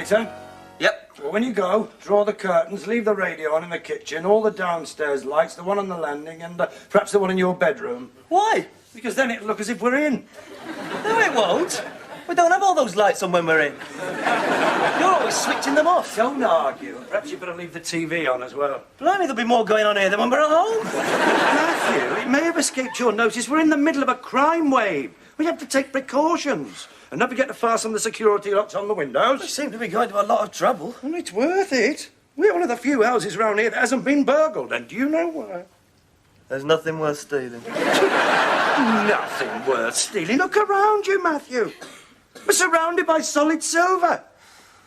Waiter? Yep. Well, when you go, draw the curtains, leave the radio on in the kitchen, all the downstairs lights, the one on the landing, and perhaps the one in your bedroom. Why? Because then it'll look as if we're in. No, it won't. We don't have all those lights on when we're in. You're always switching them off. Don't argue. Perhaps you better leave the TV on as well. Blimey, there'll be more going on here than when we're at home. Matthew, it may have escaped your notice. We're in the middle of a crime wave. We have to take precautions. And don't forget to fasten the security locks on the windows. We seem to be going to a lot of trouble. Well, it's worth it. We're one of the few houses round here that hasn't been burgled. And do you know why? There's nothing worth stealing. Nothing worth stealing. Look around you, Matthew. We're surrounded by solid silver.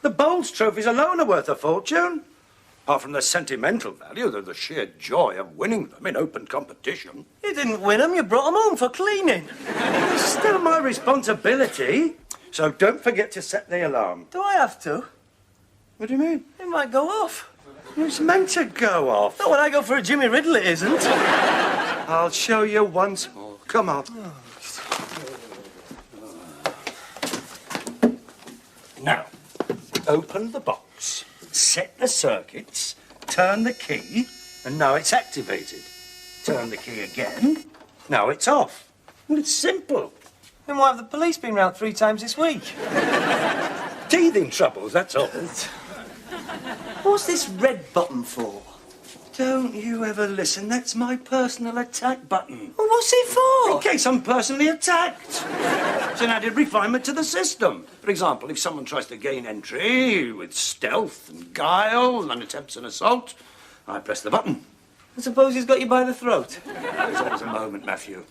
The Bowles trophies alone are worth a fortune. Apart from their sentimental value, they're the sheer joy of winning them in open competition. You didn't win them, you brought them home for cleaning. It's still my responsibility. So don't forget to set the alarm. Do I have to? What do you mean? It might go off. It's meant to go off. Not when I go for a Jimmy Riddle, it isn't. I'll show you once more. Come on. Now, open the box, set the circuits, turn the key, and now it's activated. Turn the key again, now it's off. Well, it's simple. Then why have the police been round 3 times this week? Teething troubles, that's all. What's this red button for? Don't you ever listen. That's my personal attack button. Well, what's it for? In case I'm personally attacked. It's an added refinement to the system. For example, if someone tries to gain entry with stealth and guile and attempts an assault, I press the button. I suppose he's got you by the throat. There's always a moment, Matthew.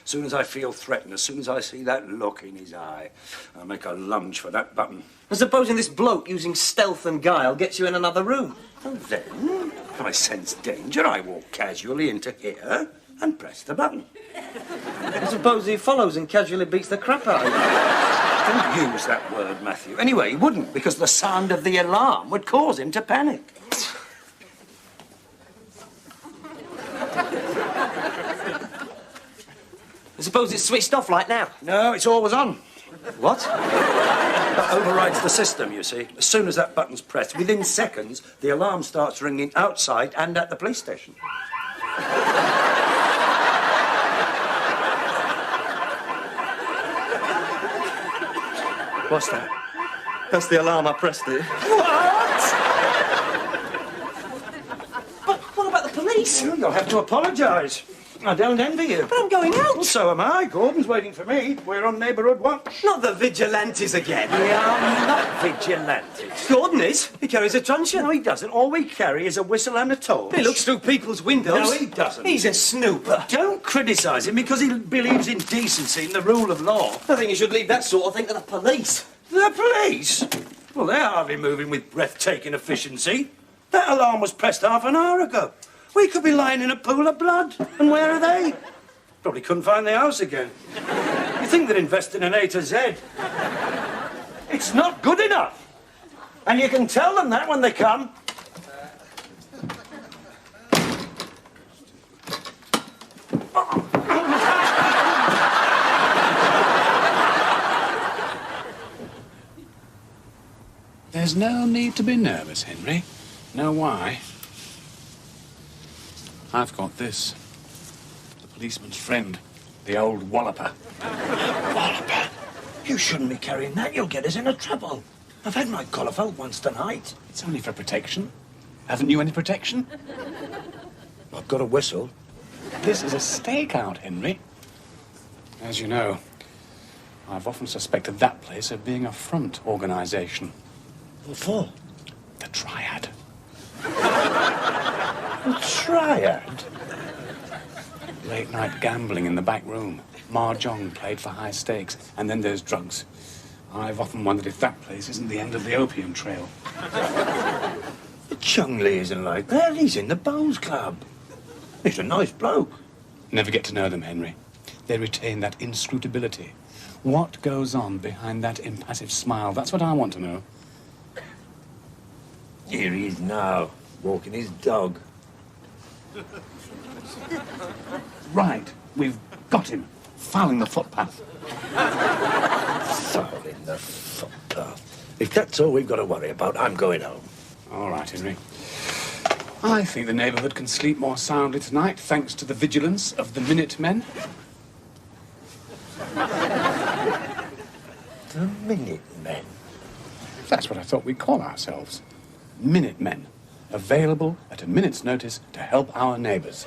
As soon as I feel threatened, as soon as I see that look in his eye, I make a lunge for that button. And supposing this bloke using stealth and guile gets you in another room? And then, if I sense danger, I walk casually into here and press the button. I suppose he follows and casually beats the crap out of you. Don't use that word, Matthew. Anyway, he wouldn't, because the sound of the alarm would cause him to panic. I suppose it's switched off like now? No, it's always on. What? That overrides the system, you see. As soon as that button's pressed, within seconds, the alarm starts ringing outside and at the police station. What's that? That's the alarm, I pressed it. What? But what about the police? You'll have to apologise. I don't envy you. But I'm going out. Well, so am I. Gordon's waiting for me. We're on neighbourhood watch. Not the vigilantes again. We are not vigilantes. Gordon is. He carries a truncheon. No, he doesn't. All we carry is a whistle and a torch. He looks through people's windows. No, he doesn't. He's a snooper. Don't criticise him because he believes in decency and the rule of law. I think you should leave that sort of thing to the police. The police? Well, they're hardly moving with breathtaking efficiency. That alarm was pressed half an hour ago. We could be lying in a pool of blood. And where are they? Probably couldn't find the house again. You think they'd invest in an A to Z? It's not good enough. And you can tell them that when they come. There's no need to be nervous, Henry. Know why? I've got this. The policeman's friend, the old walloper. Walloper? You shouldn't be carrying that. You'll get us into trouble. I've had my collar felt once tonight. It's only for protection. Haven't you any protection? I've got a whistle. This is a stakeout, Henry. As you know, I've often suspected that place of being a front organisation. What for? The Triad. The Triad? Late-night gambling in the back room. Mahjong played for high stakes. And then there's drugs. I've often wondered if that place isn't the end of the opium trail. Chung-Lee isn't like that. He's in the Bowles Club. He's a nice bloke. Never get to know them, Henry. They retain that inscrutability. What goes on behind that impassive smile? That's what I want to know. Here he is now, walking his dog. Right, we've got him. Fouling the footpath. Fouling the footpath. If that's all we've got to worry about, I'm going home. All right, Henry. I think the neighbourhood can sleep more soundly tonight, thanks to the vigilance of the Minutemen. The Minutemen? That's what I thought we'd call ourselves. Minutemen. Available at a minute's notice to help our neighbours.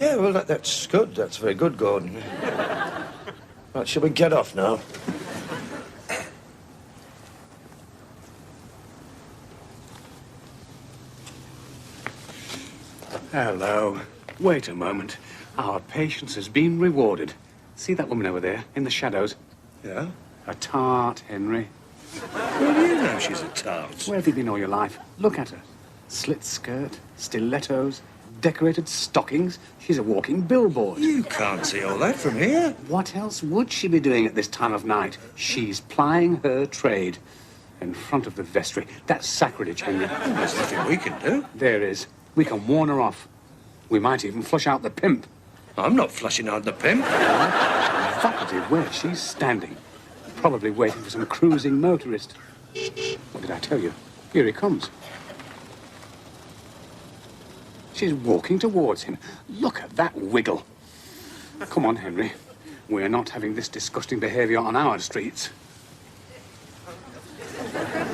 Yeah, well, that's good. That's very good, Gordon. Right, shall we get off now? Hello. Wait a moment. Our patience has been rewarded. See that woman over there, in the shadows? Yeah? A tart, Henry. Where do you know she's a tart? Where have you been all your life? Look at her. Slit skirt, stilettos, decorated stockings. She's a walking billboard. You can't see all that from here. What else would she be doing at this time of night? She's plying her trade. In front of the vestry. That's sacrilege, Henry. Well, there's nothing we can do. There is. We can warn her off. We might even flush out the pimp. I'm not flushing out the pimp. Evocative where she's standing. Probably waiting for some cruising motorist. What did I tell you? Here he comes. She's walking towards him. Look at that wiggle. Come on, Henry. We're not having this disgusting behaviour on our streets.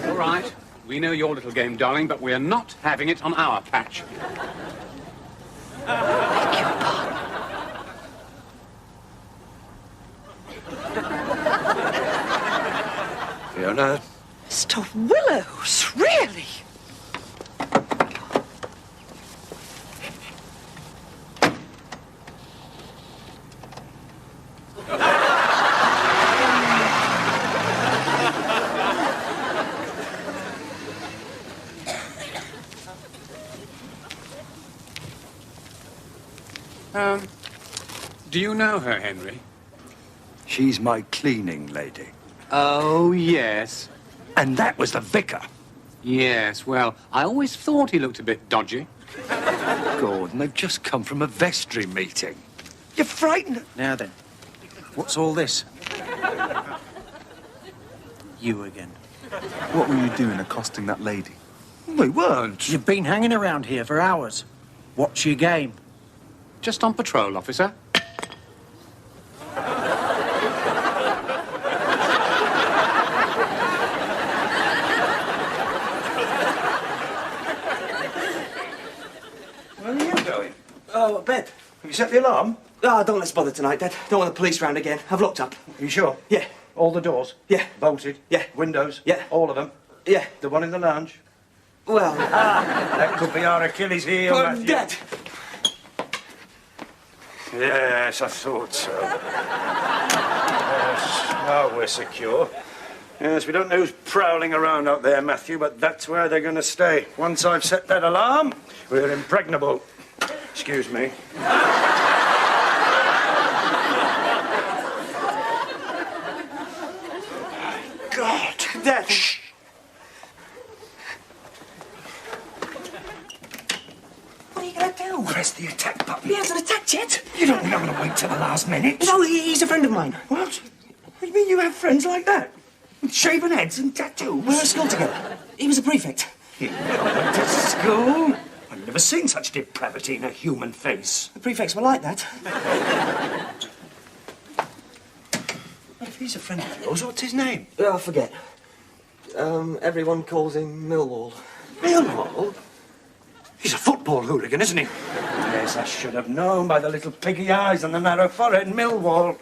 All right. We know your little game, darling, but we're not having it on our patch. Fiona? Mr. Willows, really? Do you know her, Henry? She's my cleaning lady. Oh, yes. And that was the vicar. Yes, well, I always thought he looked a bit dodgy. Gordon, they've just come from a vestry meeting. You're frightened. Now then, what's all this? You again. What were you doing accosting that lady? We weren't. You've been hanging around here for hours. What's your game? Just on patrol, officer. Where are you going? Oh, bed. Have you set the alarm? Oh, don't let's bother tonight, Dad. Don't want the police round again. I've locked up. Are you sure? Yeah. All the doors? Yeah. Bolted? Yeah. Windows? Yeah. All of them? Yeah. The one in the lounge? Well, That could be our Achilles heel, Matthew. Dad. Yes, I thought so. Yes, now we're secure. Yes, we don't know who's prowling around out there, Matthew, but that's where they're going to stay. Once I've set that alarm, we're impregnable. Excuse me. God. Dad. Shh. What are you going to do? Press the attack button. He hasn't attacked yet. You don't think I'm going to wait till the last minute? No, he's a friend of mine. What? What do you mean you have friends like that? With shaven heads and tattoos? We're at school together. He was a prefect. You went to school? I've never seen such depravity in a human face. The prefects were like that. Well, if he's a friend of yours, what's his name? I forget. Everyone calls him Millwall. Millwall? He's a football hooligan, isn't he? Yes, I should have known by the little piggy eyes and the narrow forehead. Millwall.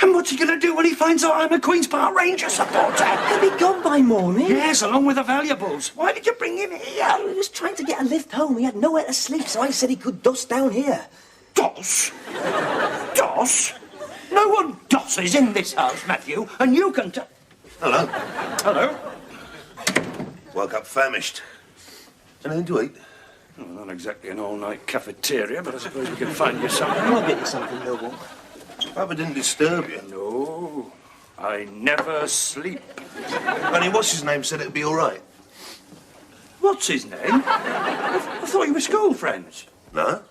And what's he going to do when he finds out I'm a Queen's Park Ranger supporter? He'll be gone by morning. Yes, along with the valuables. Why did you bring him here? He was trying to get a lift home. He had nowhere to sleep, so I said he could doss down here. Doss? Doss? No one dosses in this house, Matthew, and you can Hello. Hello? Woke up famished. Anything to eat? Well, not exactly an all-night cafeteria, but I suppose we can find you something. I'll get you something, Millwall. Hope I didn't disturb you. No, I never sleep. Only what's his name said it'd be all right. What's his name? I thought you were school friends. No,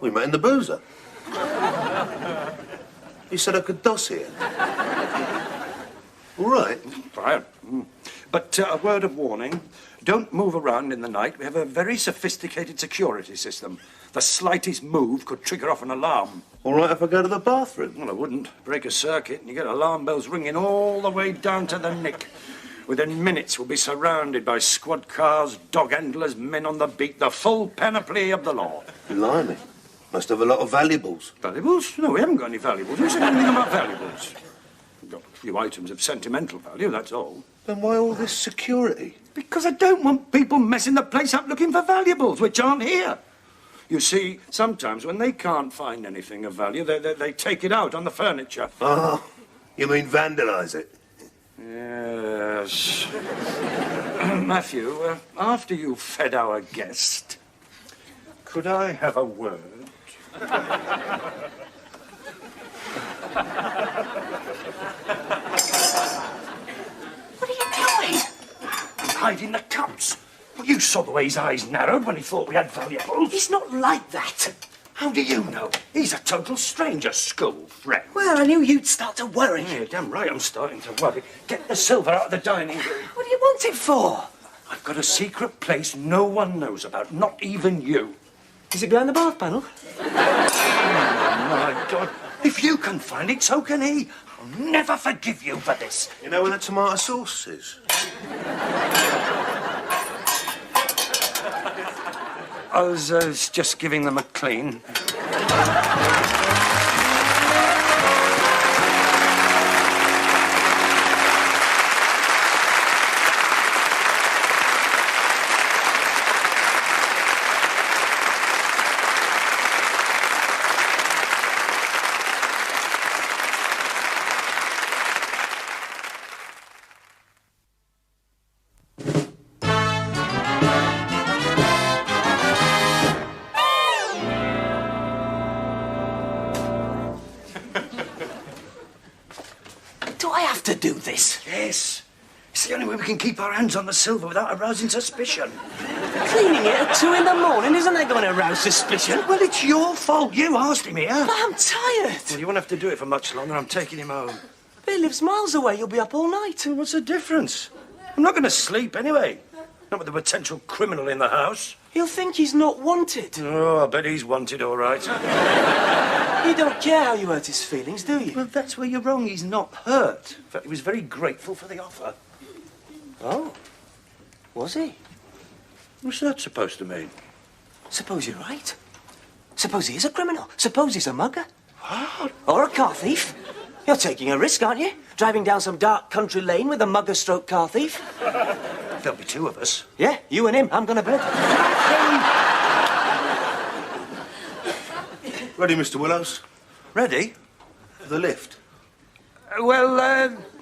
we met in the boozer. He said I could doss here. All right. Fine. But a word of warning. Don't move around in the night. We have a very sophisticated security system. The slightest move could trigger off an alarm. All right if I go to the bathroom? Well, I wouldn't. Break a circuit and you get alarm bells ringing all the way down to the nick. Within minutes, we'll be surrounded by squad cars, dog handlers, men on the beat, the full panoply of the law. Blimey. Must have a lot of valuables. Valuables? No, we haven't got any valuables. Who said anything about valuables? We've got a few items of sentimental value, that's all. Then why all this security? Because I don't want people messing the place up looking for valuables, which aren't here. You see, sometimes when they can't find anything of value, they take it out on the furniture. Ah, you mean vandalise it? Yes. Matthew, after you've fed our guest, could I have a word? What are you doing? Hiding the cups. Well, you saw the way his eyes narrowed when he thought we had valuables. He's not like that. How do you know? He's a total stranger, school friend. Well, I knew you'd start to worry. Yeah, damn right I'm starting to worry. Get the silver out of the dining room. What do you want it for? I've got a secret place no one knows about, not even you. Is it behind the bath panel? Oh, my God. If you can find it, so can he. I'll never forgive you for this. You know where the tomato sauce is? I was just giving them a clean. Do I have to do this? Yes. It's the only way we can keep our hands on the silver without arousing suspicion. Cleaning it at 2 in the morning, isn't that going to arouse suspicion? Well, it's your fault. You asked him here. But I'm tired. Well, you won't have to do it for much longer. I'm taking him home. But he lives miles away. You'll be up all night. Well, what's the difference? I'm not going to sleep anyway. Not with a potential criminal in the house. He'll think he's not wanted. Oh, I bet he's wanted, all right. You don't care how you hurt his feelings, do you? Well, that's where you're wrong. He's not hurt. In fact, he was very grateful for the offer. Oh. Was he? What's that supposed to mean? Suppose you're right. Suppose he is a criminal. Suppose he's a mugger. What? Or a car thief. You're taking a risk, aren't you? Driving down some dark country lane with a mugger stroke car thief. There'll be two of us. Yeah, you and him. I'm going to bed. Ready, Mr. Willows? Ready? For the lift?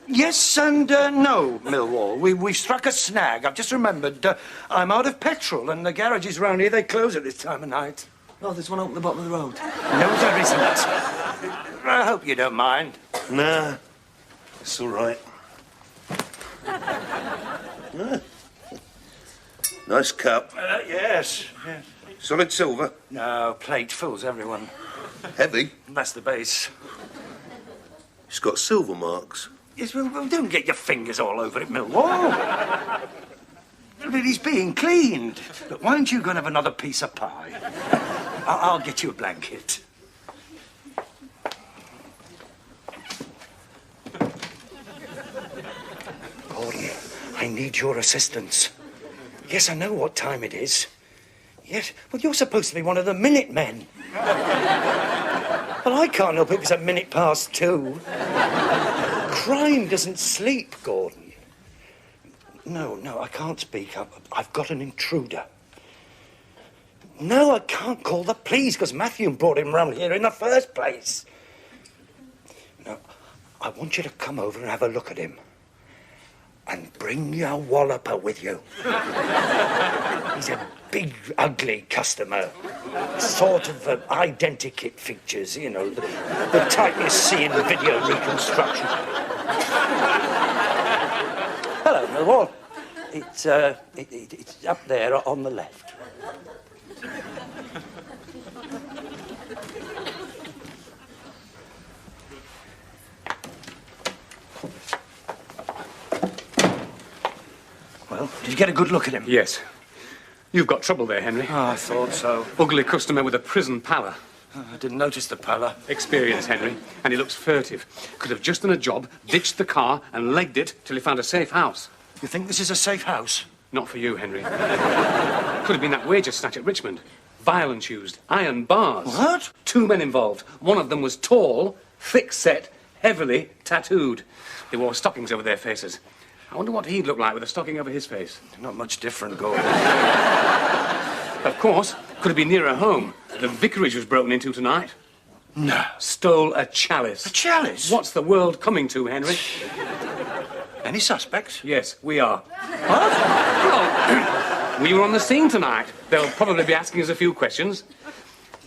Yes and no, Millwall. We've struck a snag. I've just remembered I'm out of petrol and the garages round here, they close at this time of night. Oh, there's one open at the bottom of the road. No, there isn't. I hope you don't mind. Nah, it's all right. Yeah. Nice cup. Yes. Solid silver. No, plate fools everyone. Heavy. That's the base. It's got silver marks. Yes, well, don't get your fingers all over it, Millwall. But he's being cleaned. Look, why don't you go and have another piece of pie? I'll get you a blanket. Gordon, I need your assistance. Yes, I know what time it is. Yes, well, you're supposed to be one of the Minutemen. Well, I can't help it if it's 2:01. Crime doesn't sleep, Gordon. No, I can't speak up. I've got an intruder. No, I can't call the police because Matthew brought him round here in the first place. No, I want you to come over and have a look at him. And bring your walloper with you. He's a big, ugly customer. Sort of identikit features, you know, the type you see in video reconstruction. Hello, Millwall. It's up there on the left. Well, did you get a good look at him? Yes. You've got trouble there, Henry. Oh, I thought so. Ugly customer with a prison pallor. Oh, I didn't notice the pallor. Experience, Henry. And he looks furtive. Could have just done a job, ditched the car, and legged it till he found a safe house. You think this is a safe house? Not for you, Henry. Could have been that wager snatch at Richmond. Violence used. Iron bars. What? 2 men involved. One of them was tall, thick-set, heavily tattooed. They wore stockings over their faces. I wonder what he'd look like with a stocking over his face. Not much different, Gordon. Of course, could have been nearer home. The vicarage was broken into tonight. No. Stole a chalice. A chalice? What's the world coming to, Henry? Any suspects? Yes, we are. What? Well, we were on the scene tonight. They'll probably be asking us a few questions.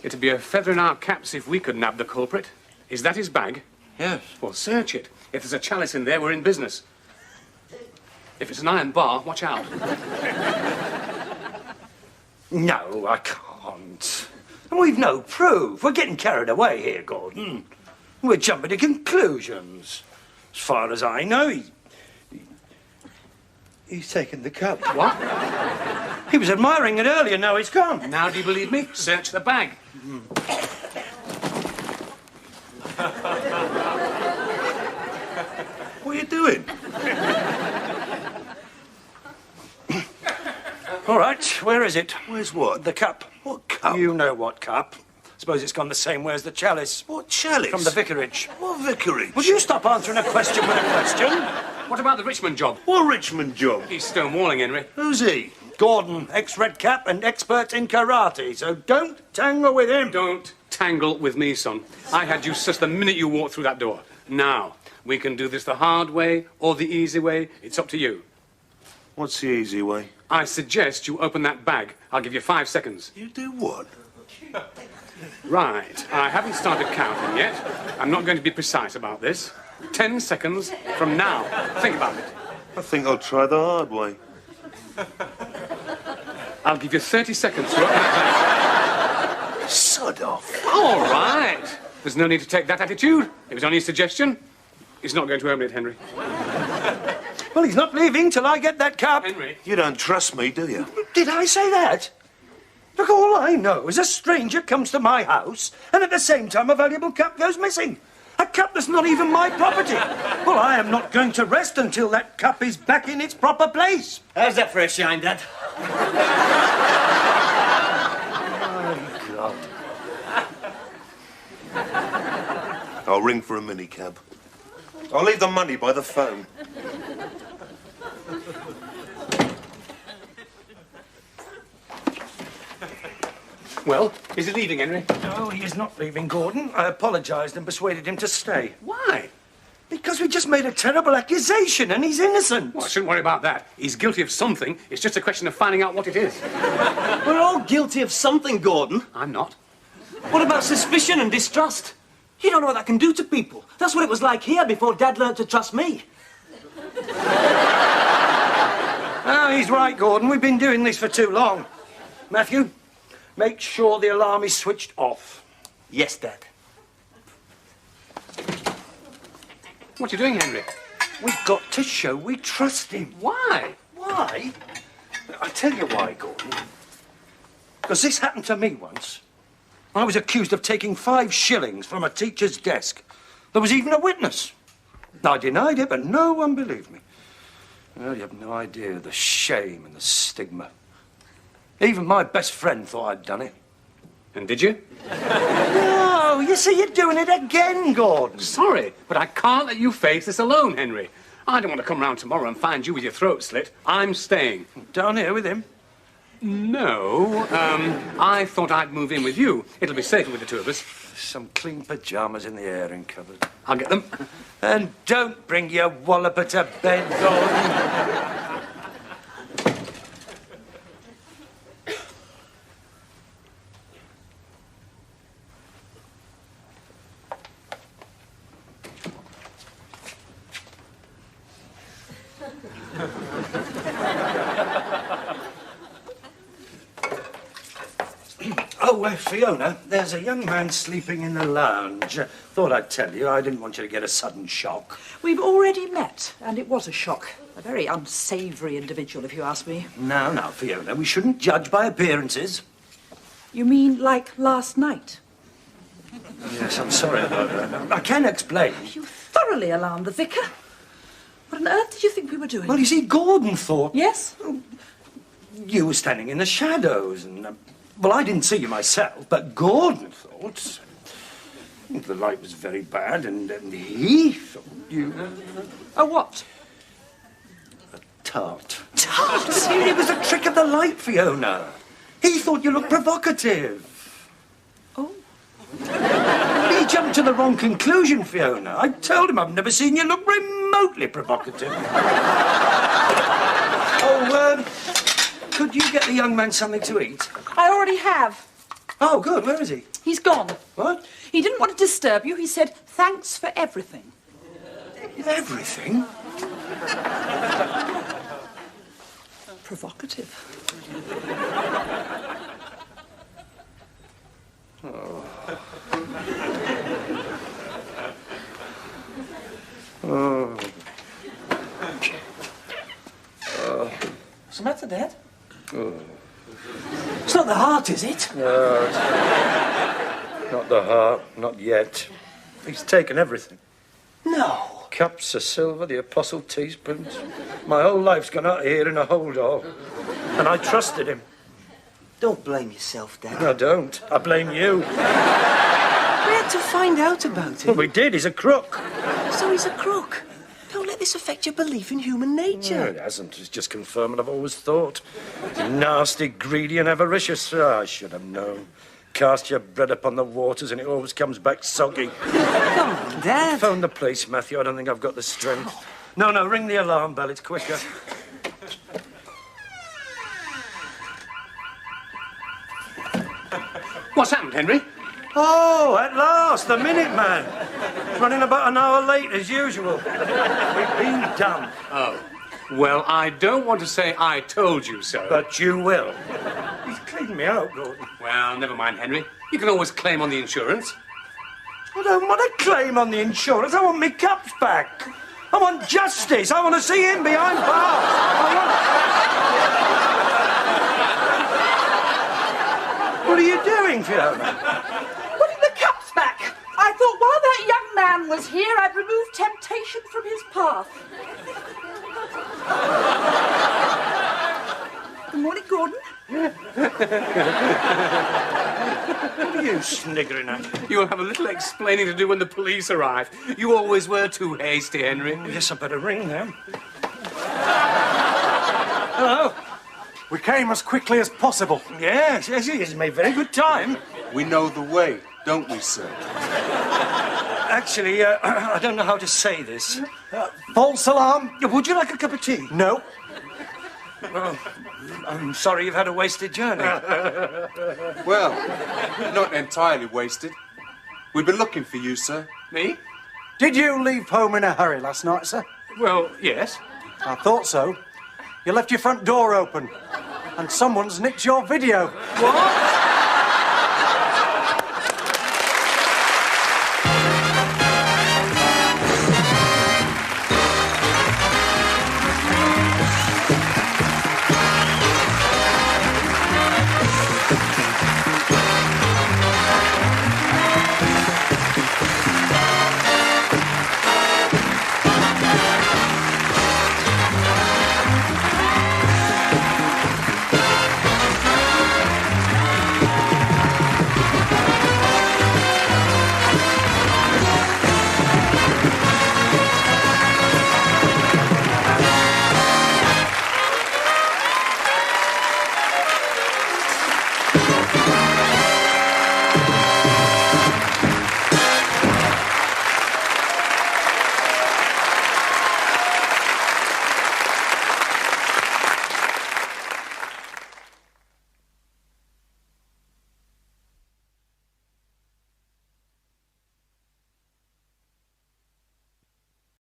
It'd be a feather in our caps if we could nab the culprit. Is that his bag? Yes. Well, search it. If there's a chalice in there, we're in business. If it's an iron bar, watch out. No, I can't. And we've no proof. We're getting carried away here, Gordon. We're jumping to conclusions. As far as I know, he's taken the cup. What? He was admiring it earlier, now it's gone. Now do you believe me? Search the bag. What are you doing? All right, where is it? Where's what? The cup. What cup? You know what cup. Suppose it's gone the same way as the chalice. What chalice? From the vicarage. What vicarage? Would you stop answering a question with a question? What about the Richmond job? What Richmond job? He's stonewalling, Henry. Who's he? Gordon, ex-red cap and expert in karate, so don't tangle with him. Don't tangle with me, son. I had you sussed the minute you walked through that door. Now, we can do this the hard way or the easy way. It's up to you. What's the easy way? I suggest you open that bag. I'll give you 5 seconds. You do what? Right. I haven't started counting yet. I'm not going to be precise about this. 10 seconds from now. Think about it. I think I'll try the hard way. I'll give you 30 seconds to open that bag. Sod off. All right. There's no need to take that attitude. It was only a suggestion. He's not going to open it, Henry. Well, he's not leaving till I get that cup. Henry. You don't trust me, do you? Did I say that? Look, all I know is a stranger comes to my house and at the same time a valuable cup goes missing. A cup that's not even my property. Well, I am not going to rest until that cup is back in its proper place. How's that for a shine, Dad? God. I'll ring for a minicab. I'll leave the money by the phone. Well, is he leaving, Henry? No, he is not leaving, Gordon. I apologised and persuaded him to stay. Why? Because we just made a terrible accusation and he's innocent. Well, I shouldn't worry about that. He's guilty of something. It's just a question of finding out what it is. We're all guilty of something, Gordon. I'm not. What about suspicion and distrust? You don't know what that can do to people. That's what it was like here before Dad learnt to trust me. Oh, he's right, Gordon. We've been doing this for too long. Matthew, make sure the alarm is switched off. Yes, Dad. What are you doing, Henry? We've got to show we trust him. Why? Why? I'll tell you why, Gordon. Because this happened to me once. I was accused of taking 5 shillings from a teacher's desk. There was even a witness. I denied it, but no one believed me. Well, you have no idea of the shame and the stigma. Even my best friend thought I'd done it. And did you? No, you see, you're doing it again, Gordon. Sorry, but I can't let you face this alone, Henry. I don't want to come round tomorrow and find you with your throat slit. I'm staying. Down here with him. No, I thought I'd move in with you. It'll be safer with the two of us. Some clean pyjamas in the airing cupboard. I'll get them. And don't bring your walloper to bed, Gordon. Oh, Fiona, there's a young man sleeping in the lounge. Thought I'd tell you. I didn't want you to get a sudden shock. We've already met, and it was a shock. A very unsavoury individual, if you ask me. Now, Fiona, we shouldn't judge by appearances. You mean like last night? Yes, I'm sorry about that. I can explain. You thoroughly alarmed the vicar. What on earth did you think we were doing? Well, you see, Gordon thought... Yes? You were standing in the shadows, and... well, I didn't see you myself, but Gordon thought... the light was very bad, and he thought you... A what? A tart. Tart? It was a trick of the light, Fiona. He thought you looked provocative. Oh. He jumped to the wrong conclusion, Fiona. I told him I've never seen you look remotely provocative. Could you get the young man something to eat? I already have. Oh, good. Where is he? He's gone. What? He didn't want to disturb you. He said, thanks for everything. Everything? Provocative. What's the matter, Dad? It's not the heart, is it? No, not the heart, not yet. He's taken everything. No. Cups of silver, the apostle teaspoons. My whole life's gone out here in a hold all. And I trusted him. Don't blame yourself, Dad. I don't. I blame you. We had to find out about Well, him. we did. He's a crook. So he's a crook. Don't let this affect your belief in human No, nature. it hasn't. It's just confirmed what I've always thought. Nasty, greedy and avaricious. I should have known. Cast your bread upon the waters and it always comes back soggy. Come on, Dad. Phone the police, Matthew. I don't think I've got the strength. No, ring the alarm bell. It's quicker. What's happened, Henry? Oh, at last, the Minuteman. Running about an hour late, as usual. We've been done. Oh. Well, I don't want to say I told you so. But you will. He's cleaned me out, Gordon. Well, never mind, Henry. You can always claim on the insurance. I don't want to claim on the insurance. I want my cups back. I want justice. I want to see him behind bars. What are you doing, Fiona? Putting the cups back. I thought while that young man was here, I'd remove temptation from his path. Good morning, Gordon. What are you sniggering at? You'll have a little explaining to do when the police arrive. You always were too hasty, Henry. I guess I better ring them. Hello? We came as quickly as possible. Yes, it's made very good time. We know the way, don't we, sir? Actually, I don't know how to say this. False alarm? Would you like a cup of tea? No. Well, I'm sorry you've had a wasted journey. Well, not entirely wasted. We've been looking for you, sir. Me? Did you leave home in a hurry last night, sir? Well, yes. I thought so. You left your front door open. And someone's nicked your video. What?